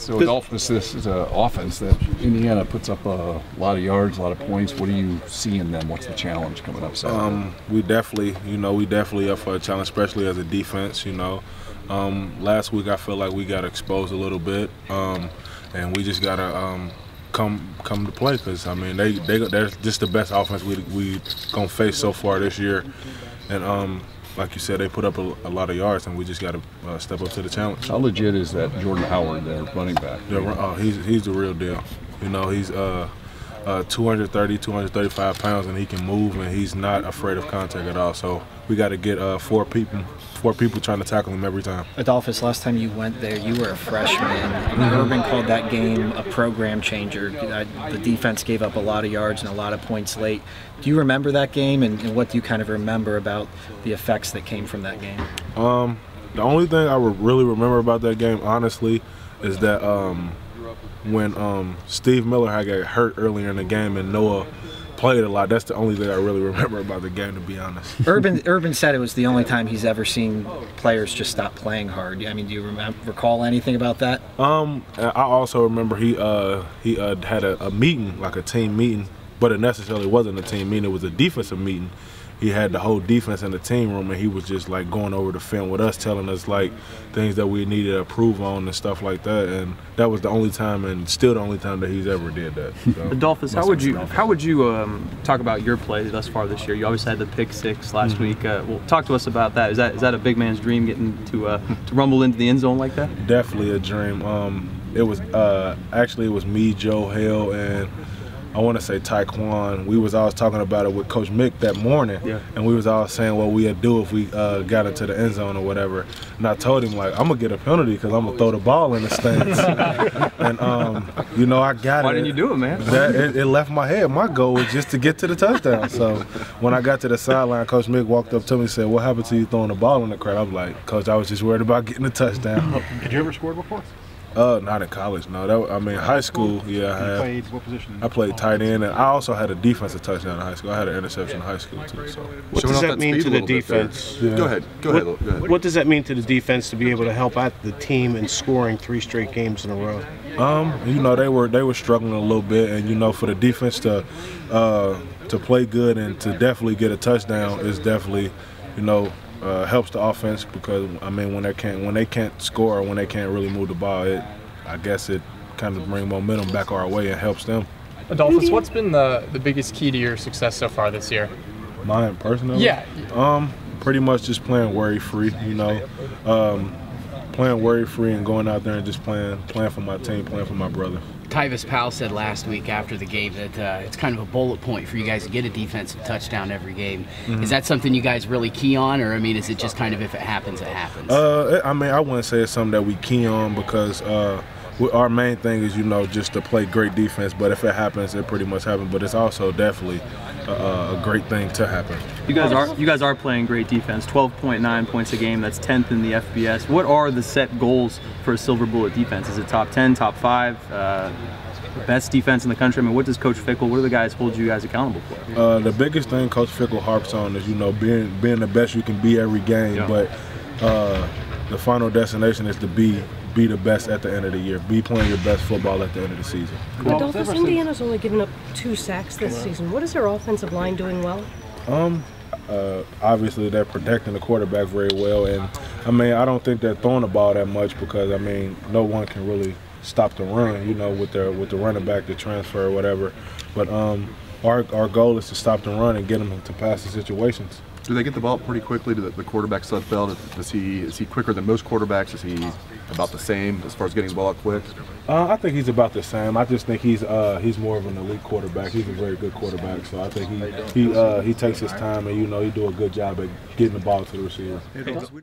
So Adolphus, this is an offense that Indiana puts up a lot of yards, a lot of points. What do you see in them? What's the challenge coming up Saturday? We definitely up for a challenge, especially as a defense. Last week I feel like we got exposed a little bit, and we just gotta come to play, because I mean they're just the best offense we gonna face so far this year, and like you said, they put up a lot of yards, and we just got to step up to the challenge. How legit is that Jordan Howard, their running back? Yeah, he's the real deal. He's 230, 235 pounds, and he can move, and he's not afraid of contact at all. So we got to get four people trying to tackle him every time. Adolphus, last time you went there, you were a freshman. Urban called that game a program changer. The defense gave up a lot of yards and a lot of points late. Do you remember that game, and what do you kind of remember about the effects that came from that game? The only thing I really remember about that game, honestly, is that when Steve Miller had got hurt earlier in the game and Noah played a lot. That's the only thing I really remember about the game, to be honest. Urban said it was the only time he's ever seen players just stop playing hard. I mean, do you recall anything about that? I also remember he had a meeting, like a team meeting, but it necessarily wasn't a team meeting. It was a defensive meeting. He had the whole defense in the team room, and he was just like going over the film with us, telling us like things that we needed to improve on and stuff like that. And that was the only time, and still the only time, that he's ever did that. So, Adolphus, how would you talk about your play thus far this year? You obviously had the pick six last week. Well, talk to us about that. Is that a big man's dream, getting to rumble into the end zone like that? Definitely a dream. It was actually, it was me, Joe Hale, and I want to say Taekwon. We was always talking about it with Coach Mick that morning, and we was all saying what we'd do if we got into the end zone or whatever. And I told him, like, I'm gonna get a penalty because I'm gonna throw the ball in the stands. And I got it. Why didn't you do it, man? It left my head. My goal was just to get to the touchdown. So when I got to the sideline, Coach Mick walked up to me and said, "What happened to you throwing the ball in the crowd?" I'm like, "Coach, I was just worried about getting the touchdown." Did you ever score before? Not in college, no. High school, yeah, I had. Played what position? I played tight end, and I also had a defensive touchdown in high school. I had an interception in high school too. So. What does that mean to the defense? Yeah. Go ahead. Go ahead. What does that mean to the defense to be able to help out the team in scoring 3 straight games in a row? They were struggling a little bit, and for the defense to play good and to definitely get a touchdown is definitely, helps the offense, because I mean when they can't score, or when they can't really move the ball, I guess it kind of brings momentum back our way and helps them. Adolphus, what's been the biggest key to your success so far this year? Mine personally? Yeah. Pretty much just playing worry-free, playing worry-free and going out there and just playing for my team, playing for my brother. Tyvis Powell said last week after the game that it's kind of a bullet point for you guys to get a defensive touchdown every game. Is that something you guys really key on, or is it just kind of if it happens, it happens? I wouldn't say it's something that we key on, because our main thing is, just to play great defense. But if it happens, it pretty much happens. But it's also definitely a great thing to happen. You guys are playing great defense. 12.9 points a game. That's 10th in the FBS. What are the set goals for a Silver Bullet defense? Is it top 10, top 5, best defense in the country? What does Coach Fickle? What do the guys hold you guys accountable for? The biggest thing Coach Fickle harps on is being the best you can be every game. Yeah. But the final destination is to be the best at the end of the year. Be playing your best football at the end of the season. Adolphus, Indiana's only given up 2 sacks this season. What is their offensive line doing well? Obviously they're protecting the quarterback very well, and I don't think they're throwing the ball that much, because no one can really stop the run, with the running back, the transfer or whatever. But our goal is to stop the run and get them into passing situations. Do they get the ball pretty quickly to the quarterback Sudfeld? Is he quicker than most quarterbacks? Is he about the same as far as getting the ball out quick? I think he's about the same. I just think he's more of an elite quarterback. He's a very good quarterback, so I think he takes his time, and he do a good job at getting the ball to the receiver.